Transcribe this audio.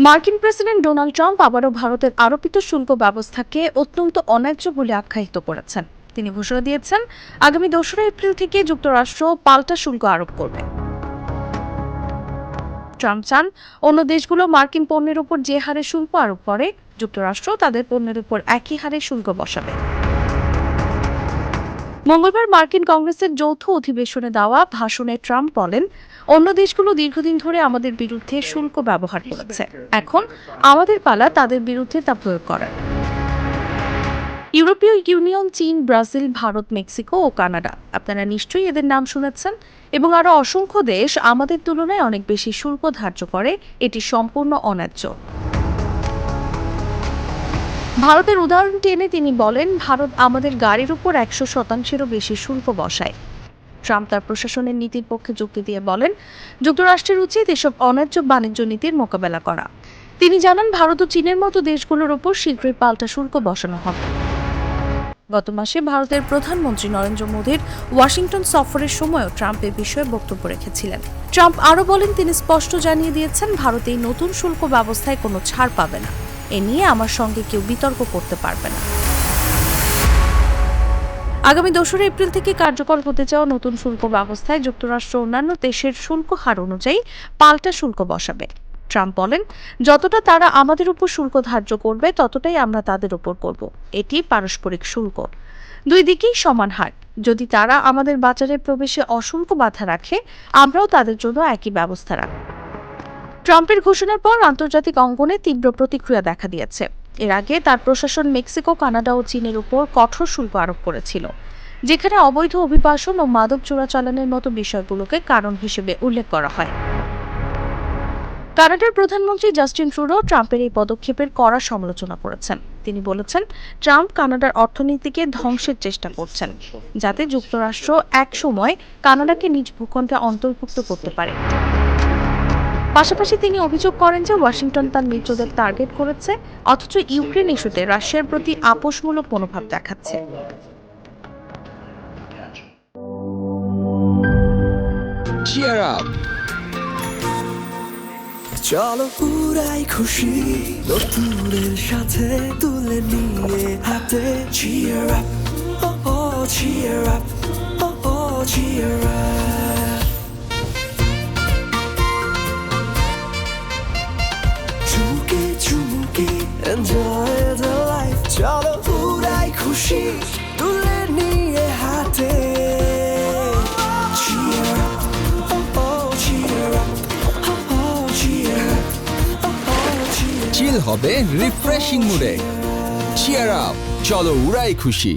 মার্কিন president Donald Trump আবারও ভারতের আরোপিত শুল্ক ব্যবস্থাকে অত্যন্ত অন্যায্য বলে আখ্যায়িত করেছেন। তিনি ঘোষণা দিয়েছেন, আগামী 2রা এপ্রিল থেকে যুক্তরাষ্ট্র পাল্টা শুল্ক আরোপ করবে। ট্রাম্প চান অন্য দেশগুলো মার্কিন পণ্যের উপর যে হারে শুল্ক আরোপ করে, যুক্তরাষ্ট্র তাদের পণ্যের উপর একই হারে শুল্ক বসাবে। মঙ্গলবার মার্কিন কংগ্রেসের যৌথ অধিবেশনে দেওয়া ভাষণে ট্রাম্প বলেন, অন্য দেশগুলো দীর্ঘদিন ধরে আমাদের বিরুদ্ধে শুল্ক ব্যবহার করেছে, এখন আমাদের পালা তাদের বিরুদ্ধে তা প্রয়োগ করার। ইউরোপীয় ইউনিয়ন, চীন, ব্রাজিল, ভারত, মেক্সিকো ও কানাডা, আপনারা নিশ্চয়ই এদের নাম শুনেছেন, এবং আরও অসংখ্য দেশ আমাদের তুলনায় অনেক বেশি শুল্ক ধার্য করে। এটি সম্পূর্ণ অন্যায্য। ভারতের উদাহরণ টেনে তিনি বলেন, ভারত আমাদের গাড়ির উপর 100%-এরও বেশি শুল্ক বসায়। ট্রাম্প তার প্রশাসনের নীতির পক্ষে যুক্তি দিয়ে বলেন, যুক্তরাষ্ট্রের উচিত এসব অন্যায্য বাণিজ্য নীতির মোকাবেলা করা। তিনি জানান, ভারত ও চীনের মতো দেশগুলোর ওপর শীঘ্রই পাল্টা শুল্ক বসানো হবে। গত মাসে ভারতের প্রধানমন্ত্রী নরেন্দ্র মোদীর ওয়াশিংটন সফরের সময়ও ট্রাম্প এ বিষয়ে বক্তব্য রেখেছিলেন। ট্রাম্প আরও বলেন, তিনি স্পষ্ট জানিয়ে দিয়েছেন, ভারত এই নতুন শুল্ক ব্যবস্থায় কোনো ছাড় পাবে না। এ নিয়ে আমার সঙ্গে কেউ বিতর্ক করতে পারবে না। আগামী 2রা এপ্রিল থেকে কার্যকর হতে যাওয়া নতুন শুল্ক ব্যবস্থায় যুক্তরাষ্ট্র অন্যান্য দেশের শুল্ক হার অনুযায়ী পাল্টা শুল্ক বসাবে। ট্রাম্প বলেন, যতটা তারা আমাদের উপর শুল্ক ধার্য করবে, ততটাই আমরা তাদের উপর করব। এটি পারস্পরিক শুল্ক, দুই দিকেই সমান হার। যদি তারা আমাদের বাজারে প্রবেশে অশুল্ক বাধা রাখে, আমরাও তাদের জন্য একই ব্যবস্থা রাখব। ট্রাম্পের ঘোষণার পর আন্তর্জাতিক অঙ্গনে তীব্র প্রতিক্রিয়া দেখা দিয়েছে। এর আগে তার প্রশাসন মেক্সিকো, কানাডা ও চীনের উপর কঠোর শুল্ক আরোপ করেছিল, যেখানে অবৈধ অভিবাসন ও মাদক চোরাচালানের মতো বিষয়গুলোকে কারণ হিসেবে উল্লেখ করা হয়। কানাডার প্রধানমন্ত্রী জাস্টিন ট্রুডো ট্রাম্পের এই পদক্ষেপের কড়া সমালোচনা করেছেন। তিনি বলেছেন, ট্রাম্প কানাডার অর্থনীতিকে ধ্বংসের চেষ্টা করছেন, যাতে যুক্তরাষ্ট্র এক সময় কানাডাকে নিজ ভূখণ্ডে অন্তর্ভুক্ত করতে পারে। পাশাপাশি তিনি অভিযোগ করেন যে ওয়াশিংটন তার মিত্রদের টার্গেট করেছে, অথচ ইউক্রেন ইস্যুতে রাশিয়ার প্রতি আপোষমূলক মনোভাব দেখাচ্ছে। Cheer up! চলো পুরাই খুশি নতুনের সাথে তুলে নিয়ে হাতে cheer up, oh oh cheer up, oh oh cheer up. চুমুকে চুমুকে enjoy the life. চলো পুরাই খুশি তুলে নিয়ে হাতে cheer up, oh oh cheer up. চিল হবে রিফ্রেশিং মুডে। চিয়ার আপ, চলো উড়াই খুশি।